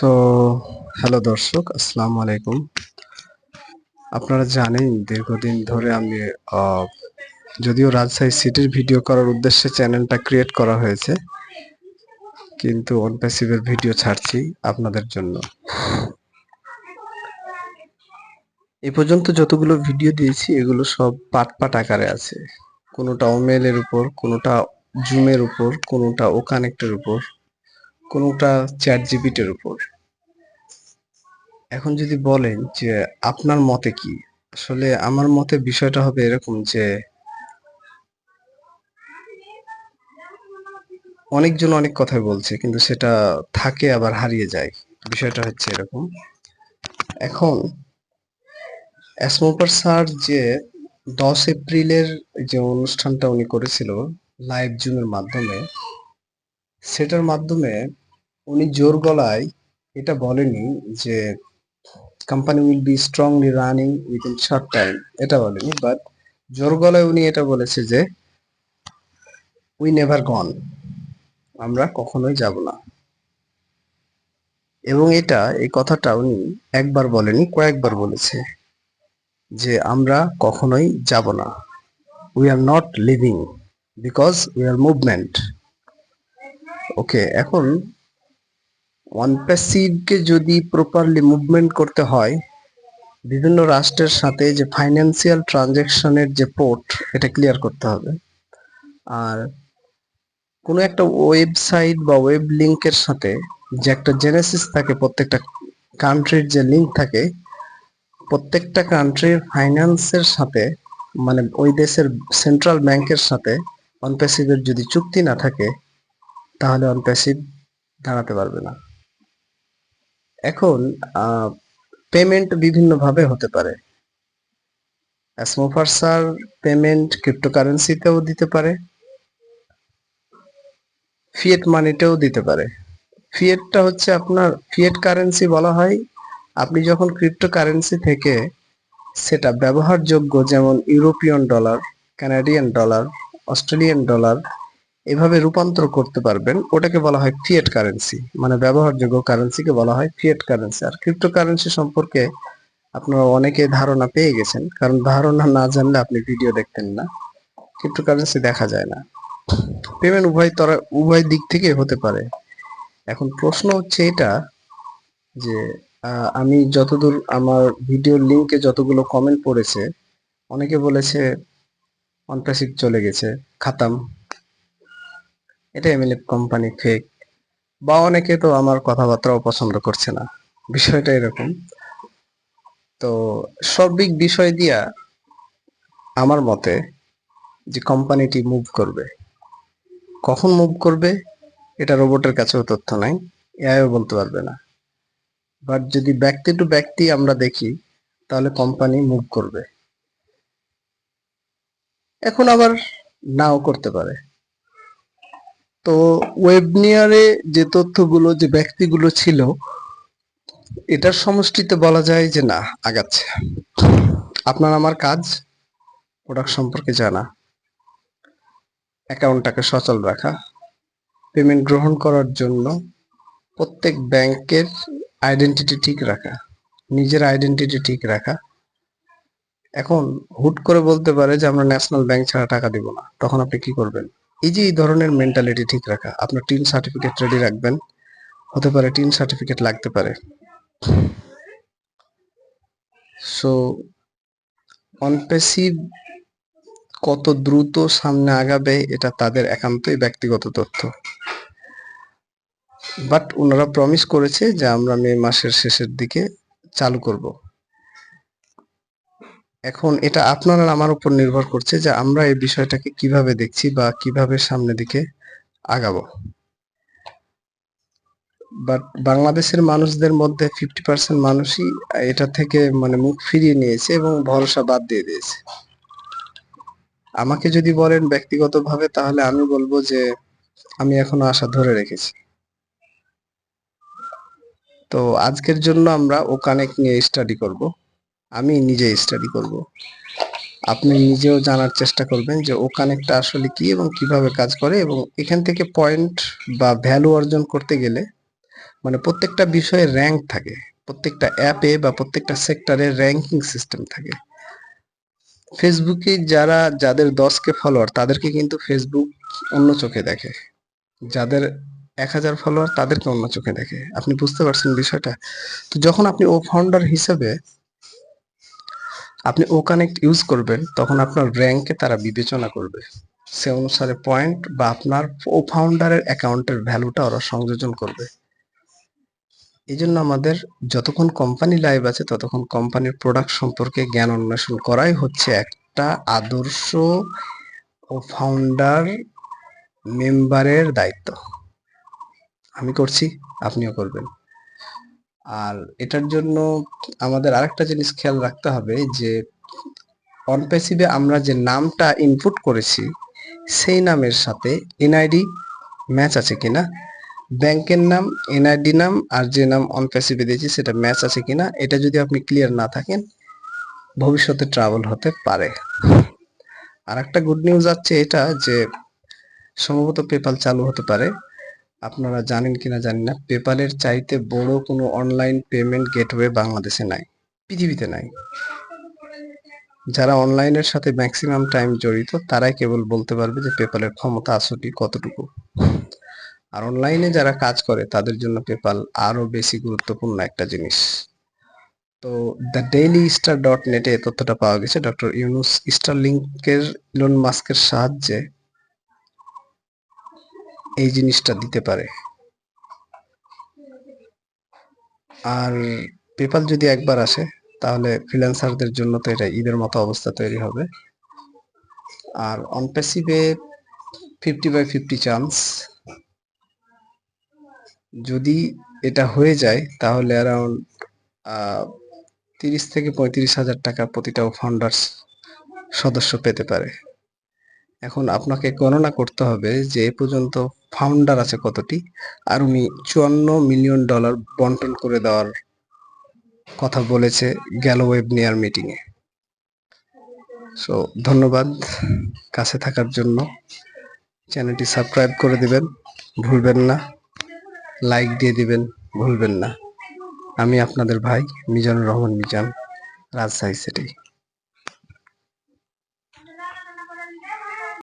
So hello দর্শক, আসসালামু আলাইকুম। আপনারা জানেন দীর্ঘদিন ধরে আমি যদিও রাজশাহী সিটির ভিডিও করার উদ্দেশ্যে চ্যানেলটা ক্রিয়েট করা হয়েছে, কিন্তু অনপ্যাসিভের ভিডিও ছাড়ছি আপনাদের জন্য। এ পর্যন্ত যতগুলো ভিডিও দিয়েছি এগুলো সব পার্ট পার্ট আকারে আছে। কোনোটা ওমেলের উপর, কোনোটা জুমের উপর, কোনোটা ও কানেক্টের উপর, কোনোটা চ্যাট জিপিটির উপর। এখন যদি বলেন যে আপনার মতে কি, আসলে আমার মতে বিষয়টা হবে এরকম যে অনেকজন অনেক কথাই বলছে, কিন্তু সেটা থাকে আবার হারিয়ে যায়। বিষয়টা হচ্ছে এরকম। এখন এসমোপার স্যার যে 10 এপ্রিলের যে অনুষ্ঠানটা উনি করেছিল লাইভ জুমের মাধ্যমে, সেটার মাধ্যমে উনি জোর গলায় এটা বলেনি যে company will be strongly running within short time, এটা বলেনি, বাট জোর গলায় উনি এটা বলেছে যে উই নেভার গন, আমরা কখনোই যাব না। এবং এই কথাটা উনি একবার বলেনি, কয়েকবার বলেছে যে আমরা কখনোই যাব না। We are not living because we are movement. Okay, এখন ওয়ান প্যাসিভকে যদি প্রপারলি মুভমেন্ট করতে হয়, বিভিন্ন রাষ্ট্রের সাথে যে ফাইন্যান্সিয়াল ট্রানজ্যাকশনের যে পোর্ট, এটা ক্লিয়ার করতে হবে। আর কোনো একটা ওয়েবসাইট বা ওয়েব লিঙ্কের সাথে যে একটা জেনেসিস থাকে, প্রত্যেকটা কান্ট্রির যে লিঙ্ক থাকে, প্রত্যেকটা কান্ট্রির ফাইন্যান্সের সাথে, মানে ওই দেশের সেন্ট্রাল ব্যাংকের সাথে অনপ্যাসিভের যদি চুক্তি না থাকে, তাহলে অনপ্যাসিভ দাঁড়াতে পারবে না। এখন পেমেন্ট বিভিন্নভাবে হতে পারে। স্মোফার স্যার পেমেন্ট ক্রিপ্টোকারেন্সিতেও দিতে পারে, ফিয়েট মানিতেও দিতে পারে। ফিয়েটটা হচ্ছে আপনার, ফিয়েট কারেন্সি বলা হয় আপনি যখন ক্রিপ্টোকারেন্সি থেকে সেটা ব্যবহারযোগ্য, যেমন European dollar, Canadian dollar, Australian dollar, এভাবে রূপান্তর করতে পারবেন, ওটাকে বলা হয় ফিয়েট কারেন্সি। মানে ব্যবহারযোগ্য কারেন্সিকে বলা হয় ফিয়েট কারেন্সি। আর ক্রিপ্টোকারেন্সি সম্পর্কে আপনারা অনেকে ধারণা পেয়ে গেছেন, কারণ ধারণা না জানলে আপনি ভিডিও দেখতেন না। ক্রিপ্টোকারেন্সি দেখা যায় না। পেমেন্ট উভয় দিক থেকে হতে পারে। এখন প্রশ্ন হচ্ছে এটা যে আমি যতদূর আমার ভিডিওর লিংকে যতগুলো কমেন্ট পড়েছে, অনেকে বলেছে অনপ্যাসিভ চলে গেছে, খাতাম, এটা এমএলএফ কোম্পানি ফেক, বা অনেকে তো আমার কথাবার্তাও পছন্দ করছে না। বিষয়টা এরকম। তো সর্বিক বিষয় দিয়া আমার মতে যে কোম্পানিটি মুভ করবে, কখন মুভ করবে এটা রোবটের কাছেও তথ্য নাই, এআইও বলতে পারবে না। বাট যদি ব্যক্তি টু ব্যক্তি আমরা দেখি, তাহলে কোম্পানি মুভ করবে। এখন আবার নাও করতে পারে। তো ওয়েবনিয়ারে যে তথ্যগুলো, যে ব্যক্তিগুলো ছিল, এটার সমষ্টিতে বলা যায় যে না, আগাচ্ছে। আপনার আমার কাজ প্রোডাক্ট সম্পর্কে জানা, অ্যাকাউন্টটাকে সচল রাখা, পেমেন্ট গ্রহণ করার জন্য প্রত্যেক ব্যাংকের আইডেন্টিটি ঠিক রাখা, নিজের আইডেন্টিটি ঠিক রাখা। এখন হুট করে বলতে পারে যে আমরা ন্যাশনাল ব্যাংক ছাড়া টাকা দিব না, তখন আপনি কি করবেন? এই যে এই ধরনের মেন্টালিটি ঠিক রাখা, আপনার টিন সার্টিফিকেট রেডি রাখবেন। হতে পারে টিন সার্টিফিকেট লাগতে পারে। সো অনপ্যাসিভ কত দ্রুত সামনে আগাবে এটা তাদের একান্তই ব্যক্তিগত তথ্য। বাট ওনারা প্রমিস করেছে যে আমরা মে মাসের শেষের দিকে চালু করব। এখন এটা আপনার আর আমার উপর নির্ভর করছে যে আমরা এই বিষয়টাকে কিভাবে দেখছি বা কিভাবে সামনের দিকে আগাবো। বাট বাংলাদেশের মানুষদের মধ্যে 50% মানুষই এটা থেকে মানে মুখ ফিরিয়ে নিয়েছে এবং ভরসা বাদ দিয়ে দিয়েছে। আমাকে যদি বলেন ব্যক্তিগতভাবে, তাহলে আমি বলবো যে আমি এখনো আশা ধরে রেখেছি। তো আজকের জন্য আমরা ও কানেক্ট নিয়ে স্টাডি করব, আমি নিজে স্টাডি করব। আপনি নিজেও জানার চেষ্টা করবেন যে ও কানেক্টটা আসলে কি এবং কিভাবে কাজ করে, এবং এখান থেকে পয়েন্ট বা ভ্যালু অর্জন করতে গেলে মানে প্রত্যেকটা বিষয়ে র্যাঙ্ক থাকে, প্রত্যেকটা অ্যাপে বা প্রত্যেকটা সেক্টরে র্যাঙ্কিং সিস্টেম থাকে। ফেসবুকে যাদের 10K ফলোয়ার তাদেরকে কিন্তু ফেসবুক অন্য চোখে দেখে, যাদের 1000 ফলোয়ার তাদেরকে অন্য চোখে দেখে। আপনি বুঝতে পারছেন বিষয়টা? তো যখন আপনি ও ফাউন্ডার হিসেবে আপনি ও কানেক্ট ইউজ করবেন, তখন আপনার র্যাঙ্কে তারা বিবেচনা করবে, সে অনুসারে পয়েন্ট বা আপনার ও ফাউন্ডারের অ্যাকাউন্টের ভ্যালুটা ওরা সংযোজন করবে। এই জন্য আমাদের যতক্ষণ কোম্পানি লাইভ আছে ততক্ষণ কোম্পানির প্রোডাক্ট সম্পর্কে জ্ঞান অন্বেষণ করাই হচ্ছে একটা আদর্শ ও ফাউন্ডার মেম্বারের দায়িত্ব। আমি করছি, আপনিও করবেন। আর এটার জন্য আমাদের আরেকটা জিনিস খেয়াল রাখতে হবে যে অনপ্যাসিভে আমরা যে নামটা ইনপুট করেছি সেই নামের সাথে এনআইডি ম্যাচ আছে কিনা, ব্যাংকের নাম, এনআইডি নাম আর যে নাম অনপ্যাসিভে দিয়েছি সেটা ম্যাচ আছে কিনা, এটা যদি আপনি ক্লিয়ার না থাকেন ভবিষ্যতে ট্রাবল হতে পারে। আর একটা গুড নিউজ আছে এটা যে সম্ভবত পেপাল চালু হতে পারে। আপনারা জানেন কিনা জানি না, পেপালের চাইতে বড় কোনো অনলাইন পেমেন্ট গেটওয়ে বাংলাদেশে নাই, পৃথিবীতে নাই। যারা অনলাইনের সাথে ম্যাক্সিমাম টাইম জড়িত তারাই কেবল বলতে পারবে যে পেপালের ক্ষমতা আসলে কতটুকু। আর অনলাইনে যারা কাজ করে তাদের জন্য পেপাল আরো বেশি গুরুত্বপূর্ণ একটা জিনিস। তো দ্য ডেইলি স্টার ডট নেটে এই তথ্যটা পাওয়া গেছে, ডক্টর ইউনুস স্টারলিংকের ইলন মাস্কের সাহায্যে এই জিনিসটা দিতে পারে। আর পেপাল যদি একবার আসে তাহলে ফ্রিল্যান্সারদের জন্য তো এটা ঈদের মতো অবস্থা তৈরি হবে। আর অনপ্যাসিভে 50/50 চান্স, যদি এটা হয়ে যায় তাহলে অ্যারাউন্ড 30 থেকে 35 হাজার টাকা প্রতিটা ফাউন্ডার্স সদস্য পেতে পারে। এখন আপনাকে গণনা করতে হবে যে এ পর্যন্ত ফাউন্ডার আছে কতটি, আর উনি $54 মিলিয়ন বন্টন করে দেওয়ার কথা বলেছে গেল ওয়েবনিয়ার মিটিংয়ে। সো ধন্যবাদ কাছে থাকার জন্য। চ্যানেলটি সাবস্ক্রাইব করে দিবেন ভুলবেন না, লাইক দিয়ে দিবেন ভুলবেন না। আমি আপনাদের ভাই মিজানুর রহমান মিজান, রাজশাহী সিটি।